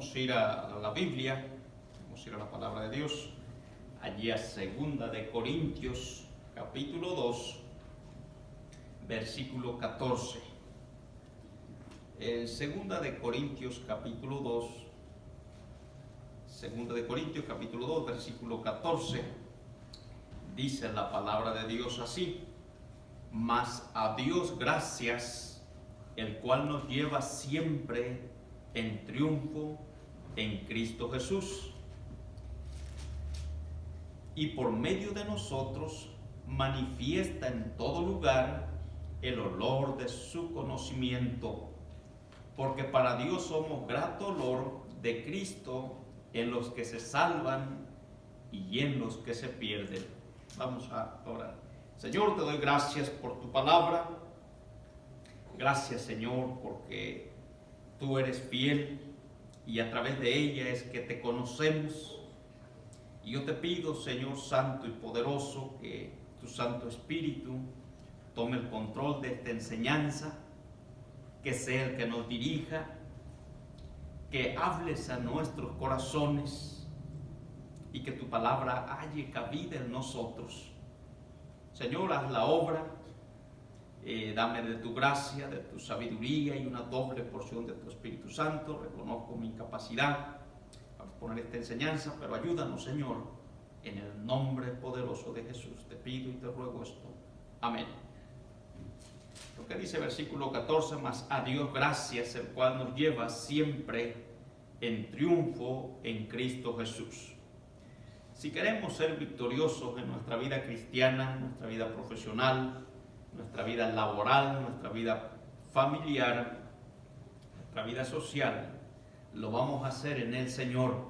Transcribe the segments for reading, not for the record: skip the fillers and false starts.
Vamos a ir a la Biblia, vamos a ir a la palabra de Dios, allí a 2 Corintios, capítulo 2, versículo 14. En 2 Corintios, capítulo 2, 2 capítulo 2, versículo 14, dice la palabra de Dios así: mas a Dios gracias, el cual nos lleva siempre en triunfo en Cristo Jesús, y por medio de nosotros manifiesta en todo lugar el olor de su conocimiento, porque para Dios somos grato olor de Cristo en los que se salvan y en los que se pierden. Vamos a orar. Señor, te doy gracias por tu palabra. Gracias, Señor, porque tú eres fiel y a través de ella es que te conocemos. Y yo te pido, Señor Santo y poderoso, que tu Santo Espíritu tome el control de esta enseñanza, que sea el que nos dirija, que hables a nuestros corazones y que tu palabra halle cabida en nosotros. Señor, haz la obra, dame de tu gracia, de tu sabiduría y una doble porción de tu Espíritu Santo. Reconozco mi incapacidad para exponer esta enseñanza, pero ayúdanos, Señor, en el nombre poderoso de Jesús. Te pido y te ruego esto. Amén. Lo que dice versículo 14: mas a Dios gracias, el cual nos lleva siempre en triunfo en Cristo Jesús. Si queremos ser victoriosos en nuestra vida cristiana, nuestra vida profesional, nuestra vida laboral, nuestra vida familiar, nuestra vida social, lo vamos a hacer en el Señor,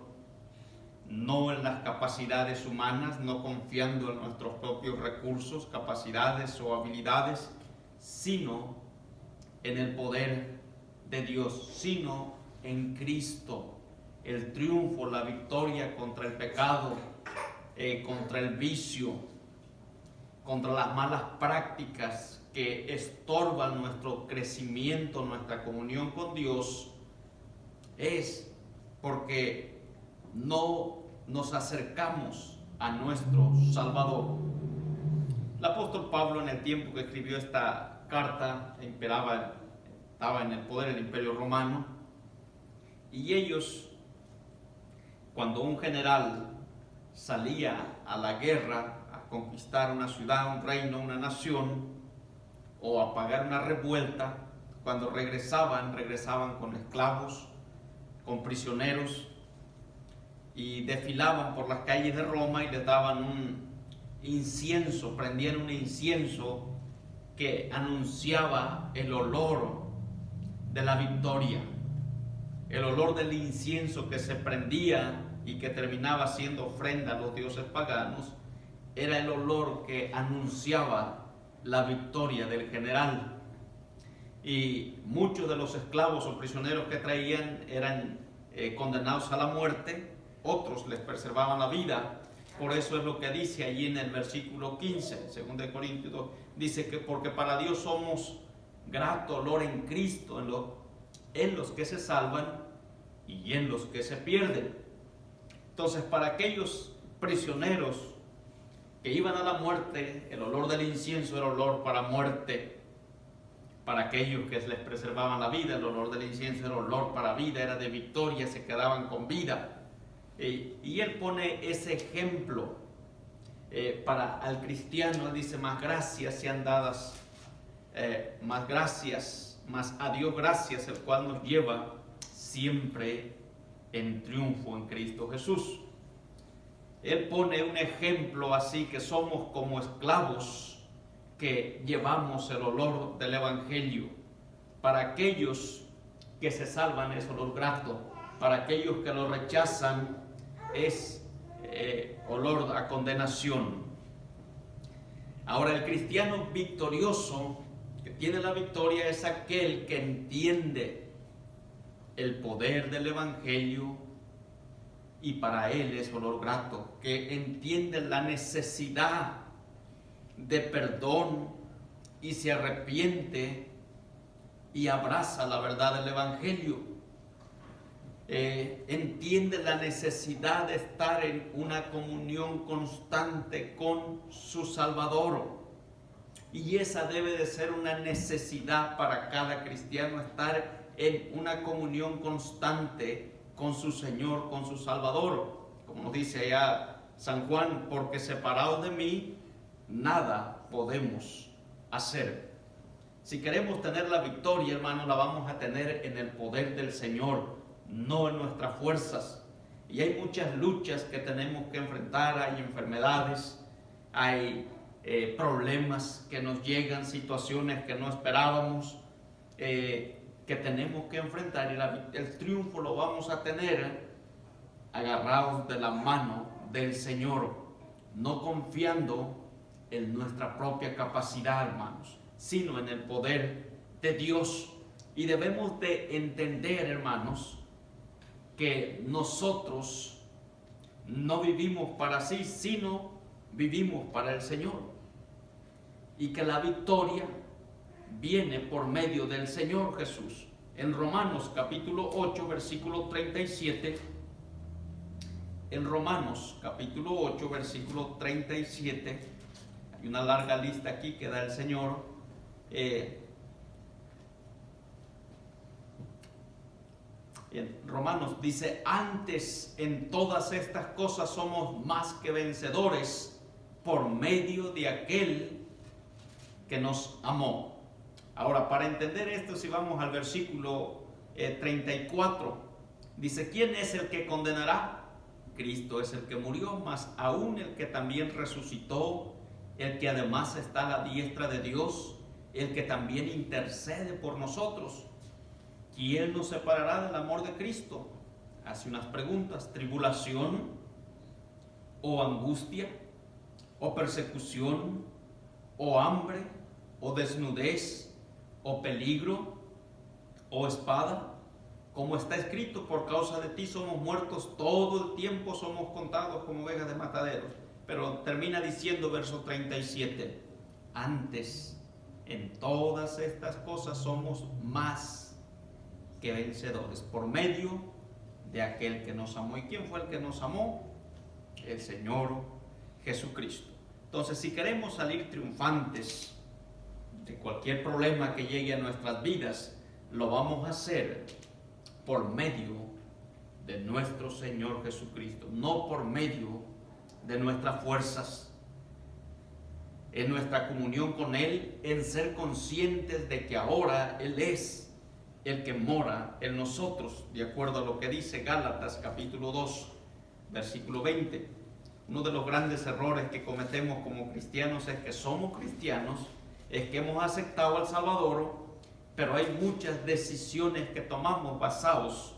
no en las capacidades humanas, no confiando en nuestros propios recursos, capacidades o habilidades, sino en el poder de Dios, sino en Cristo. El triunfo, la victoria contra el pecado, contra el vicio, contra las malas prácticas que estorban nuestro crecimiento, nuestra comunión con Dios, es porque no nos acercamos a nuestro Salvador. El apóstol Pablo, en el tiempo que escribió esta carta, estaba en el poder el Imperio Romano, y ellos, cuando un general salía a la guerra a conquistar una ciudad, un reino, una nación, o a pagar una revuelta, cuando regresaban con esclavos, con prisioneros, y desfilaban por las calles de Roma y les daban un incienso, prendían un incienso que anunciaba el olor de la victoria. El olor del incienso que se prendía y que terminaba siendo ofrenda a los dioses paganos era el olor que anunciaba la victoria del general. Y muchos de los esclavos o prisioneros que traían eran condenados a la muerte, otros les preservaban la vida. Por eso es lo que dice allí en el versículo 15, 2 Corintios 2, dice que porque para Dios somos grato olor en Cristo, en los que se salvan y en los que se pierden. Entonces, para aquellos prisioneros que iban a la muerte, el olor del incienso era olor para muerte. Para aquellos que les preservaban la vida, el olor del incienso era olor para vida, era de victoria, se quedaban con vida. Y él pone ese ejemplo para al cristiano. Él dice: más gracias sean dadas, más a Dios gracias, el cual nos lleva siempre en triunfo en Cristo Jesús. Él pone un ejemplo así, que somos como esclavos que llevamos el olor del Evangelio. Para aquellos que se salvan es olor grato, para aquellos que lo rechazan es olor a condenación. Ahora, el cristiano victorioso, que tiene la victoria, es aquel que entiende el poder del Evangelio y para él es olor grato, que entiende la necesidad de perdón y se arrepiente y abraza la verdad del Evangelio. entiende la necesidad de estar en una comunión constante con su Salvador. Y esa debe de ser una necesidad para cada cristiano, estar en una comunión constante con su Señor, con su Salvador. Como nos dice allá San Juan, porque separados de mí, nada podemos hacer. Si queremos tener la victoria, hermanos, la vamos a tener en el poder del Señor, no en nuestras fuerzas. Y hay muchas luchas que tenemos que enfrentar, hay enfermedades, hay problemas que nos llegan, situaciones que no esperábamos, que tenemos que enfrentar, y el triunfo lo vamos a tener agarrados de la mano del Señor, no confiando en nuestra propia capacidad, hermanos, sino en el poder de Dios. Y debemos de entender, hermanos, que nosotros no vivimos para sí, sino vivimos para el Señor, y que la victoria viene por medio del Señor Jesús. En Romanos capítulo 8, versículo 37, en Romanos capítulo 8, versículo 37, hay una larga lista aquí que da el Señor. En Romanos dice: antes en todas estas cosas somos más que vencedores por medio de aquel que nos amó. Ahora, para entender esto, si vamos al versículo 34, dice: ¿quién es el que condenará? Cristo es el que murió, mas aún el que también resucitó, el que además está a la diestra de Dios, el que también intercede por nosotros. ¿Quién nos separará del amor de Cristo? Hace unas preguntas: tribulación, o angustia, o persecución, o hambre, o desnudez, o peligro, o espada. Como está escrito: por causa de ti somos muertos, todo el tiempo somos contados como ovejas de matadero. Pero termina diciendo, verso 37, antes en todas estas cosas somos más que vencedores por medio de aquel que nos amó. ¿Y quién fue el que nos amó? El Señor Jesucristo. Entonces, si queremos salir triunfantes de cualquier problema que llegue a nuestras vidas, lo vamos a hacer por medio de nuestro Señor Jesucristo, no por medio de nuestras fuerzas. En nuestra comunión con Él, en ser conscientes de que ahora Él es el que mora en nosotros, de acuerdo a lo que dice Gálatas capítulo 2, versículo 20. Uno de los grandes errores que cometemos como cristianos es que somos cristianos, es que hemos aceptado al Salvador, pero hay muchas decisiones que tomamos basados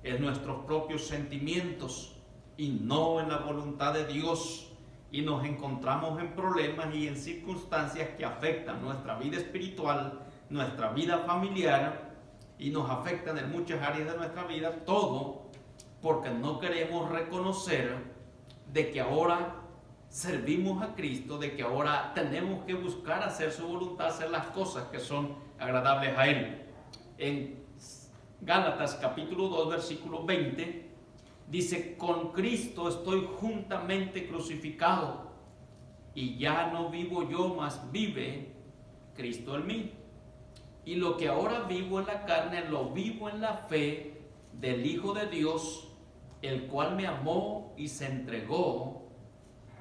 en nuestros propios sentimientos y no en la voluntad de Dios, y nos encontramos en problemas y en circunstancias que afectan nuestra vida espiritual, nuestra vida familiar, y nos afectan en muchas áreas de nuestra vida, todo porque no queremos reconocer de que ahora servimos a Cristo, de que ahora tenemos que buscar hacer su voluntad, hacer las cosas que son agradables a Él. En Gálatas capítulo 2, versículo 20, dice: con Cristo estoy juntamente crucificado, y ya no vivo yo, mas vive Cristo en mí. Y lo que ahora vivo en la carne, lo vivo en la fe del Hijo de Dios, el cual me amó y se entregó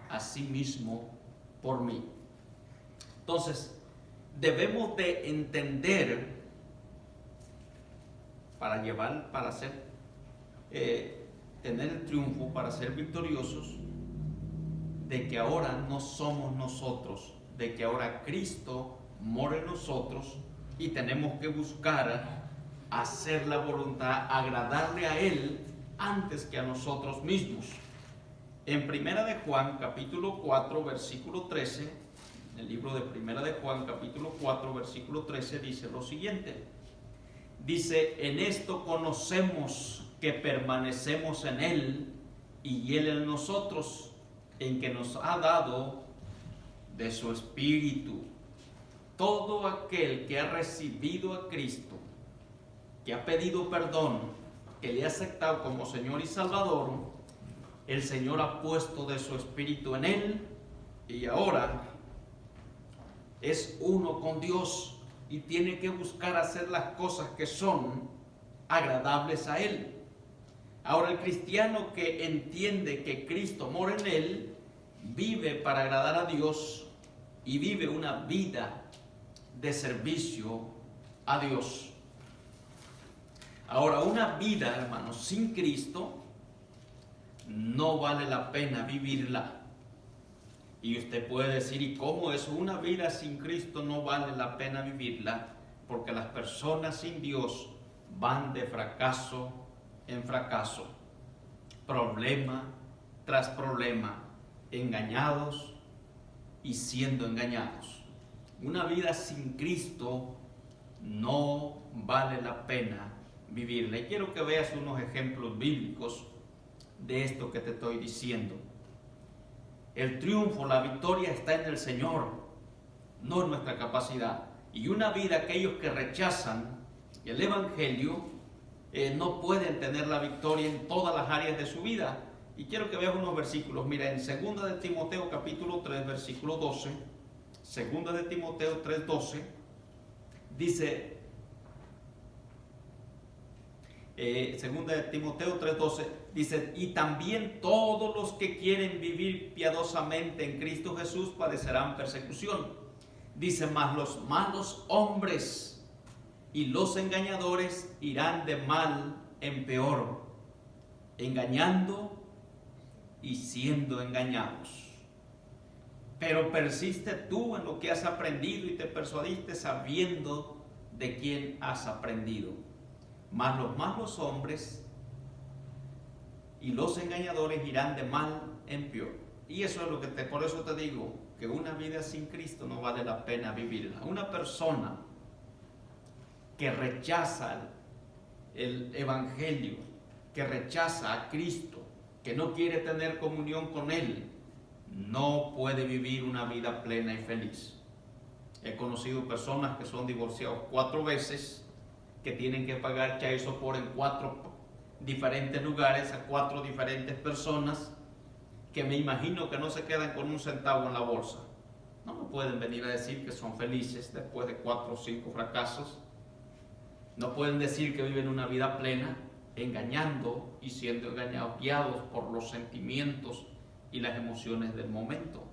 a sí mismo por mí. Entonces, debemos de entender, para tener el triunfo, para ser victoriosos, de que ahora no somos nosotros, de que ahora Cristo mora en nosotros, y tenemos que buscar hacer la voluntad, agradarle a Él antes que a nosotros mismos. En Primera de Juan capítulo 4 versículo 13, en el libro de Primera de Juan capítulo 4 versículo 13, dice lo siguiente: dice: en esto conocemos que permanecemos en Él y Él en nosotros, en que nos ha dado de su Espíritu. Todo aquel que ha recibido a Cristo, que ha pedido perdón, que le ha aceptado como Señor y Salvador, el Señor ha puesto de su Espíritu en él y ahora es uno con Dios y tiene que buscar hacer las cosas que son agradables a Él. Ahora el cristiano que entiende que Cristo mora en él, vive para agradar a Dios y vive una vida de servicio a Dios. Ahora, una vida, hermanos, sin Cristo no vale la pena vivirla. Y usted puede decir, ¿y cómo es? Una vida sin Cristo no vale la pena vivirla, porque las personas sin Dios van de fracaso en fracaso, problema tras problema, engañados y siendo engañados. Una vida sin Cristo no vale la pena vivirla. Y quiero que veas unos ejemplos bíblicos de esto que te estoy diciendo. El triunfo, la victoria está en el Señor, no en nuestra capacidad. Y una vida, aquellos que rechazan el Evangelio, no pueden tener la victoria en todas las áreas de su vida. Y quiero que veas unos versículos. Mira, en 2 de Timoteo capítulo 3, versículo 12, 2 de Timoteo 3, 12, dice, 2 de Timoteo 3:12 dice, y también todos los que quieren vivir piadosamente en Cristo Jesús padecerán persecución. Dice, mas los malos hombres y los engañadores irán de mal en peor, engañando y siendo engañados. Pero persiste tú en lo que has aprendido y te persuadiste sabiendo de quién has aprendido. Mas los malos hombres y los engañadores irán de mal en peor. Y eso es lo que por eso te digo que una vida sin Cristo no vale la pena vivirla. Una persona que rechaza el Evangelio, que rechaza a Cristo, que no quiere tener comunión con Él, no puede vivir una vida plena y feliz. He conocido personas que son divorciados 4 veces, que tienen que pagar child support en 4 diferentes lugares a 4 diferentes personas, que me imagino que no se quedan con un centavo en la bolsa. No me pueden venir a decir que son felices después de 4 o 5 fracasos. No pueden decir que viven una vida plena, engañando y siendo engañados, guiados por los sentimientos y las emociones del momento.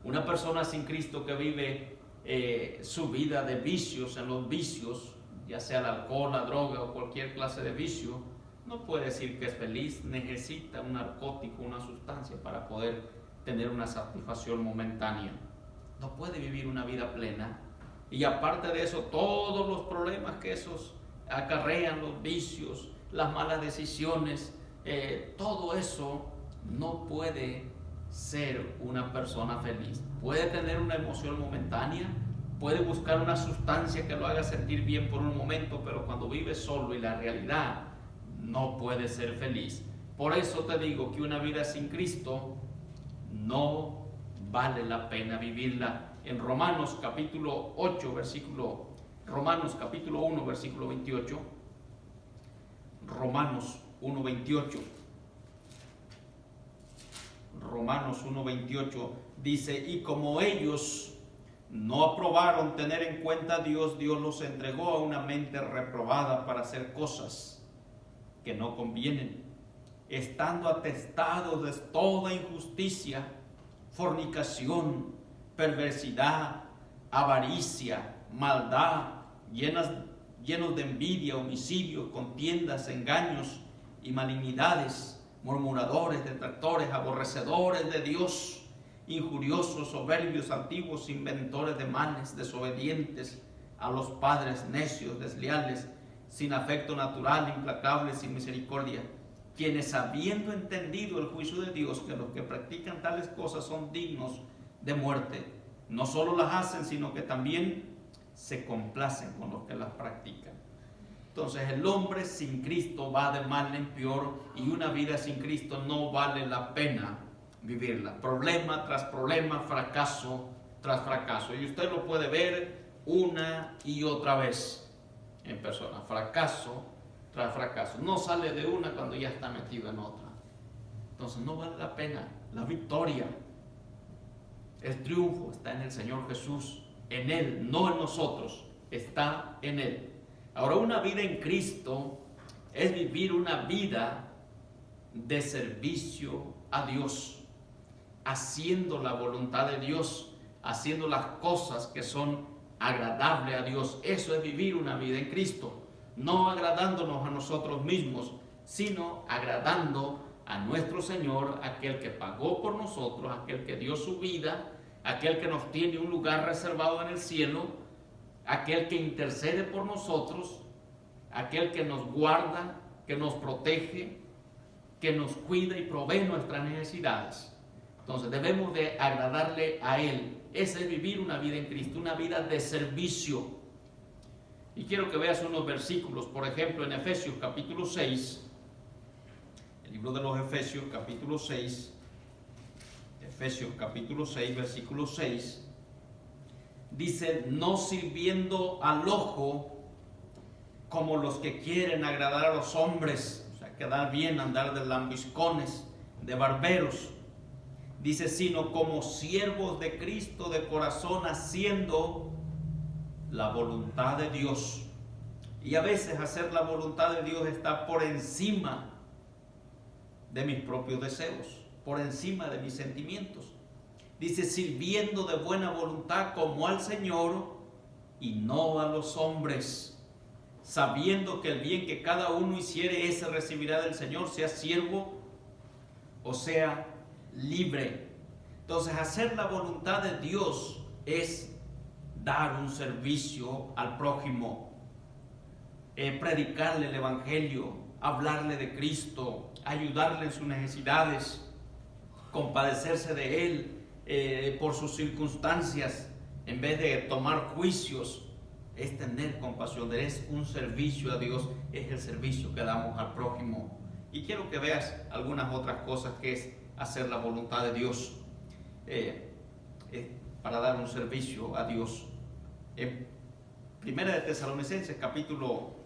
Una persona sin Cristo que vive su vida de vicios, en los vicios, ya sea el alcohol, la droga o cualquier clase de vicio, no puede decir que es feliz. Necesita un narcótico, una sustancia para poder tener una satisfacción momentánea. No puede vivir una vida plena. Y aparte de eso, todos los problemas que esos acarrean, los vicios, las malas decisiones, todo eso no puede ser una persona feliz. Puede tener una emoción momentánea, puede buscar una sustancia que lo haga sentir bien por un momento, pero cuando vive solo y la realidad, no puede ser feliz. Por eso te digo que una vida sin Cristo no vale la pena vivirla. En Romanos capítulo 8, Romanos capítulo 1, versículo 28, Romanos 1:28, Romanos 1:28 dice, y como ellos no aprobaron tener en cuenta a Dios, Dios los entregó a una mente reprobada para hacer cosas que no convienen, estando atestados de toda injusticia, fornicación, perversidad, avaricia, maldad, llenos de envidia, homicidios, contiendas, engaños y malignidades, murmuradores, detractores, aborrecedores de Dios, injuriosos, soberbios, antiguos, inventores de males, desobedientes a los padres, necios, desleales, sin afecto natural, implacables, sin misericordia, quienes habiendo entendido el juicio de Dios, que los que practican tales cosas son dignos de muerte, no solo las hacen, sino que también se complacen con los que las practican. Entonces el hombre sin Cristo va de mal en peor, y una vida sin Cristo no vale la pena vivirla. Problema tras problema, fracaso tras fracaso. Y usted lo puede ver una y otra vez en persona. Fracaso tras fracaso. No sale de una cuando ya está metido en otra. Entonces no vale la pena. La victoria, el triunfo está en el Señor Jesús, en Él, no en nosotros, está en Él. Ahora, una vida en Cristo es vivir una vida de servicio a Dios, haciendo la voluntad de Dios, haciendo las cosas que son agradables a Dios. Eso es vivir una vida en Cristo, no agradándonos a nosotros mismos, sino agradando a nuestro Señor, aquel que pagó por nosotros, aquel que dio su vida, aquel que nos tiene un lugar reservado en el cielo, aquel que intercede por nosotros, aquel que nos guarda, que nos protege, que nos cuida y provee nuestras necesidades. Entonces debemos de agradarle a Él. Ese es vivir una vida en Cristo, una vida de servicio. Y quiero que veas unos versículos, por ejemplo en Efesios capítulo 6, el libro de los Efesios capítulo 6, Efesios capítulo 6, versículo 6, dice: no sirviendo al ojo como los que quieren agradar a los hombres, o sea, quedar bien, andar de lambiscones, de barberos. Dice, sino como siervos de Cristo de corazón, haciendo la voluntad de Dios. Y a veces hacer la voluntad de Dios está por encima de mis propios deseos, por encima de mis sentimientos. Dice, sirviendo de buena voluntad como al Señor y no a los hombres, sabiendo que el bien que cada uno hiciere, ese recibirá del Señor, sea siervo o sea libre. Entonces, hacer la voluntad de Dios es dar un servicio al prójimo, predicarle el Evangelio, hablarle de Cristo, ayudarle en sus necesidades, compadecerse de Él por sus circunstancias, en vez de tomar juicios. Es tener compasión, es un servicio a Dios, es el servicio que damos al prójimo. Y quiero que veas algunas otras cosas que es hacer la voluntad de Dios, para dar un servicio a Dios. Primera de Tesalonicenses capítulo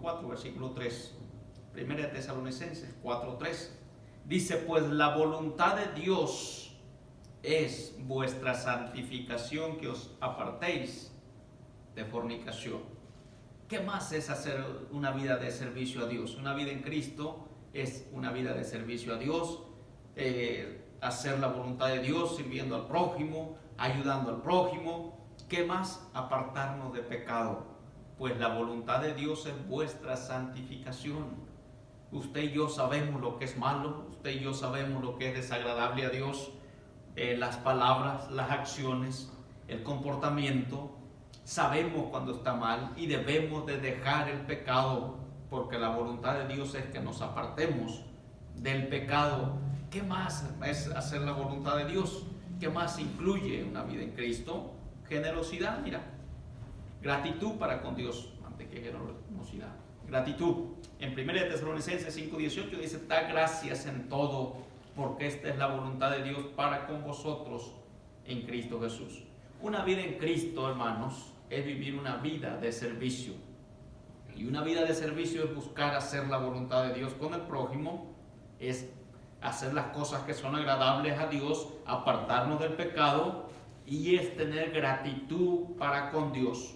4, versículo 3. Primera de Tesalonicenses 4:3. Dice, pues la voluntad de Dios es vuestra santificación, que os apartéis de fornicación. ¿Qué más es hacer una vida de servicio a Dios? Una vida en Cristo es una vida de servicio a Dios, hacer la voluntad de Dios, sirviendo al prójimo, ayudando al prójimo. ¿Qué más? Apartarnos de pecado. Pues la voluntad de Dios es vuestra santificación. Usted y yo sabemos lo que es malo, usted y yo sabemos lo que es desagradable a Dios. Las palabras, las acciones, el comportamiento, sabemos cuando está mal y debemos de dejar el pecado, porque la voluntad de Dios es que nos apartemos del pecado. ¿Qué más es hacer la voluntad de Dios? ¿Qué más incluye una vida en Cristo? Generosidad, mira, gratitud para con Dios, antes que generosidad, gratitud. En 1 Tesalonicenses 5:18 dice, da gracias en todo, porque esta es la voluntad de Dios para con vosotros en Cristo Jesús. Una vida en Cristo, hermanos, es vivir una vida de servicio. Y una vida de servicio es buscar hacer la voluntad de Dios con el prójimo, es hacer las cosas que son agradables a Dios, apartarnos del pecado, y es tener gratitud para con Dios.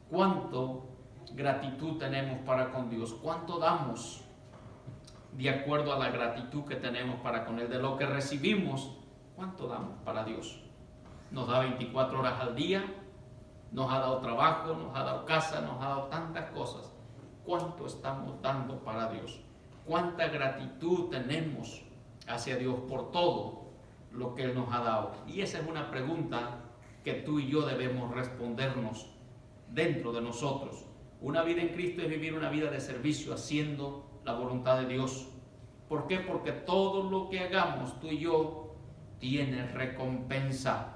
¿Cuánto gratitud tenemos para con Dios? ¿Cuánto damos de acuerdo a la gratitud que tenemos para con Él? De lo que recibimos, ¿cuánto damos para Dios? Nos da 24 horas al día, nos ha dado trabajo, nos ha dado casa, nos ha dado tantas cosas. ¿Cuánto estamos dando para Dios? ¿Cuánta gratitud tenemos hacia Dios por todo lo que Él nos ha dado? Y esa es una pregunta que tú y yo debemos respondernos dentro de nosotros. Una vida en Cristo es vivir una vida de servicio, haciendo la voluntad de Dios. ¿Por qué? Porque todo lo que hagamos tú y yo tiene recompensa.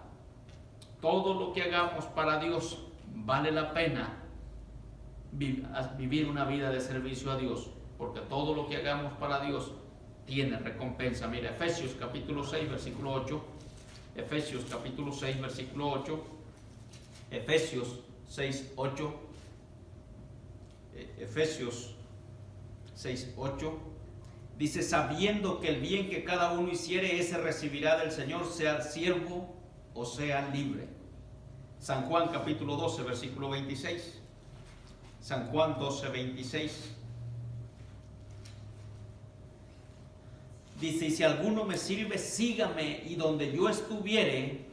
Todo lo que hagamos para Dios vale la pena vivir una vida de servicio a Dios, porque todo lo que hagamos para Dios tiene recompensa. Mira, Efesios capítulo 6, versículo 8. Efesios capítulo 6, versículo 8. Efesios 6:8. Efesios 6:8 dice: sabiendo que el bien que cada uno hiciere, ese recibirá del Señor, sea siervo o sea libre. San Juan capítulo 12, versículo 26. San Juan 12, 26. Dice: y si alguno me sirve, sígame, y donde yo estuviere,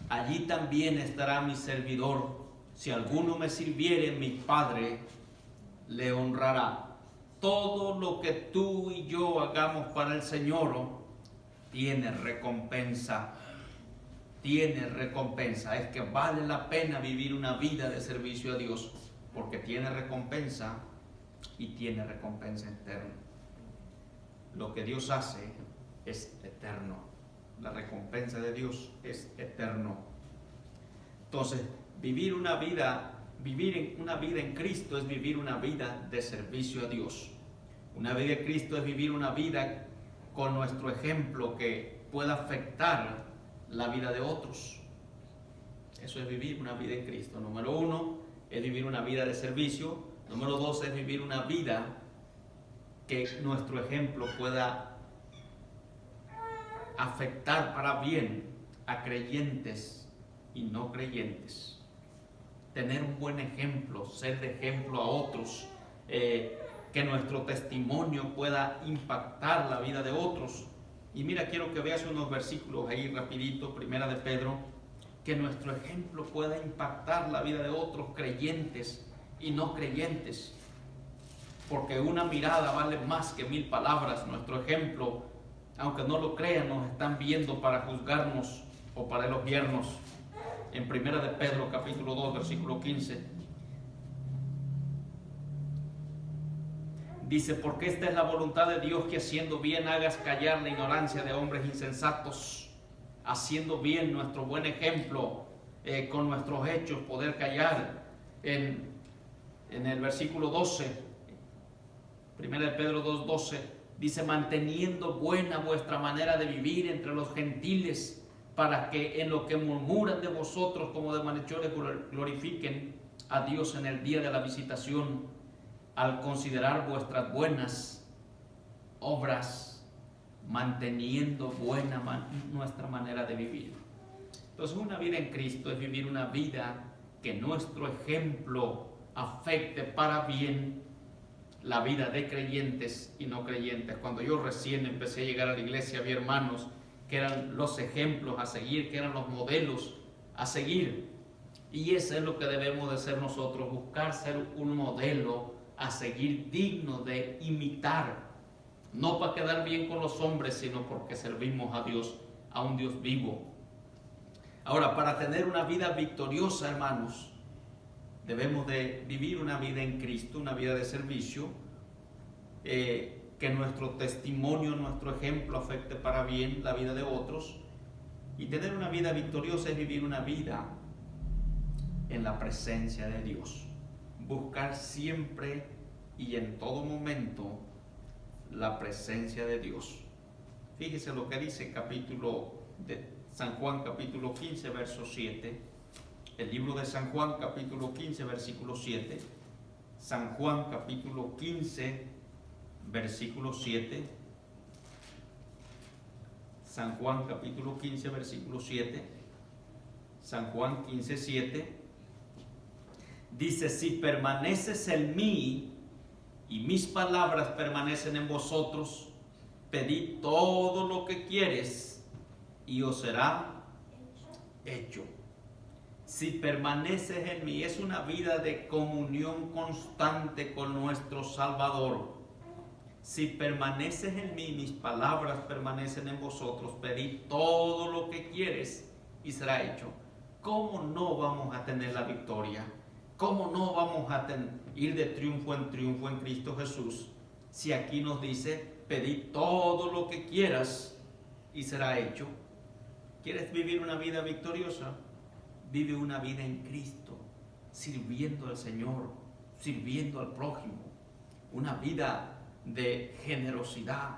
allí también estará mi servidor. Si alguno me sirviere, mi Padre le honrará. Todo lo que tú y yo hagamos para el Señor tiene recompensa. Tiene recompensa. Es que vale la pena vivir una vida de servicio a Dios, porque tiene recompensa y tiene recompensa eterna. Lo que Dios hace es eterno. La recompensa de Dios es eterno. Entonces, vivir una vida en Cristo es vivir una vida de servicio a Dios. Una vida en Cristo es vivir una vida con nuestro ejemplo que pueda afectar la vida de otros. Eso es vivir una vida en Cristo. Número 1 es vivir una vida de servicio. Número 2 es vivir una vida que nuestro ejemplo pueda afectar para bien a creyentes y no creyentes. Tener un buen ejemplo, ser de ejemplo a otros, que nuestro testimonio pueda impactar la vida de otros. Y mira, quiero que veas unos versículos ahí rapidito, primera de Pedro, que nuestro ejemplo pueda impactar la vida de otros creyentes y no creyentes, porque una mirada vale más que 1000 palabras. Nuestro ejemplo, aunque no lo crean, nos están viendo para juzgarnos o para elogiarnos. En primera de Pedro capítulo 2 versículo 15 dice: porque esta es la voluntad de Dios, que haciendo bien hagas callar la ignorancia de hombres insensatos. Haciendo bien, nuestro buen ejemplo, con nuestros hechos poder callar. En el versículo 12, primera de Pedro 2:12, dice: manteniendo buena vuestra manera de vivir entre los gentiles, para que en lo que murmuran de vosotros como de malhechores glorifiquen a Dios en el día de la visitación, al considerar vuestras buenas obras, manteniendo buena nuestra manera de vivir. Entonces, una vida en Cristo es vivir una vida que nuestro ejemplo afecte para bien la vida de creyentes y no creyentes. Cuando yo recién empecé a llegar a la iglesia, había hermanos que eran los ejemplos a seguir, que eran los modelos a seguir. Y eso es lo que debemos de ser nosotros, buscar ser un modelo a seguir, digno de imitar, no para quedar bien con los hombres, sino porque servimos a Dios, a un Dios vivo. Ahora, para tener una vida victoriosa, hermanos, debemos de vivir una vida en Cristo, una vida de servicio, que nuestro testimonio, nuestro ejemplo afecte para bien la vida de otros. Y tener una vida victoriosa es vivir una vida en la presencia de Dios. Buscar siempre y en todo momento la presencia de Dios. Fíjese lo que dice capítulo de San Juan capítulo 15 verso 7. El libro de San Juan capítulo 15 versículo 7. San Juan capítulo 15 versículo 7. San Juan capítulo 15 versículo 7. San Juan 15, 7. Dice: si permaneces en mí y mis palabras permanecen en vosotros, pedid todo lo que quieres y os será hecho. Si permaneces en mí, es una vida de comunión constante con nuestro Salvador. Si permaneces en mí, mis palabras permanecen en vosotros, pedid todo lo que quieres y será hecho. ¿Cómo no vamos a tener la victoria? ¿Cómo no vamos a ir de triunfo en Cristo Jesús? Si aquí nos dice: pedid todo lo que quieras y será hecho. ¿Quieres vivir una vida victoriosa? Vive una vida en Cristo, sirviendo al Señor, sirviendo al prójimo. Una vida de generosidad,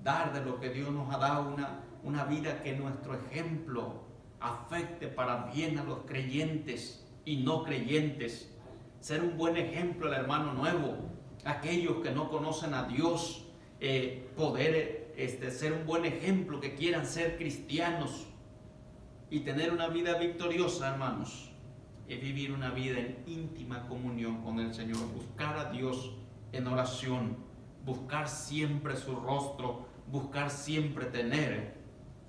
dar de lo que Dios nos ha dado, una vida que nuestro ejemplo afecte para bien a los creyentes y no creyentes. Ser un buen ejemplo al hermano nuevo, aquellos que no conocen a Dios, poder ser un buen ejemplo, que quieran ser cristianos y tener una vida victoriosa, hermanos, es vivir una vida en íntima comunión con el Señor, buscar a Dios en oración, buscar siempre su rostro, buscar siempre tener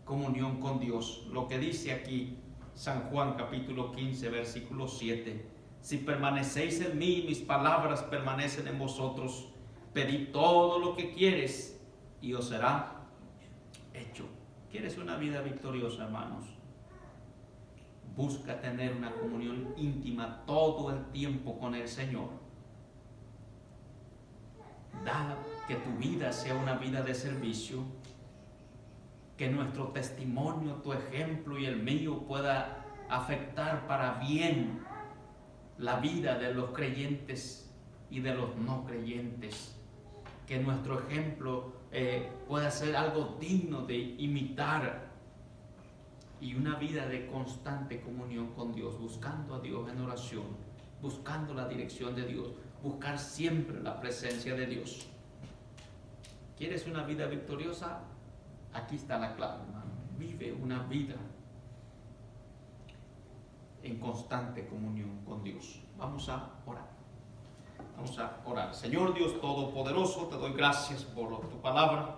comunión con Dios. Lo que dice aquí San Juan capítulo 15 versículo 7: si permanecéis en mí, mis palabras permanecen en vosotros, pedid todo lo que quieres y os será hecho. ¿Quieres una vida victoriosa, hermanos? Busca tener una comunión íntima todo el tiempo con el Señor. Da que tu vida sea una vida de servicio, que nuestro testimonio, tu ejemplo y el mío pueda afectar para bien la vida de los creyentes y de los no creyentes. Que nuestro ejemplo pueda ser algo digno de imitar, y una vida de constante comunión con Dios, buscando a Dios en oración, buscando la dirección de Dios, buscar siempre la presencia de Dios. ¿Quieres una vida victoriosa? Aquí está la clave, hermano. Vive una vida en constante comunión con Dios. Vamos a orar. Vamos a orar. Señor Dios Todopoderoso, te doy gracias por tu palabra.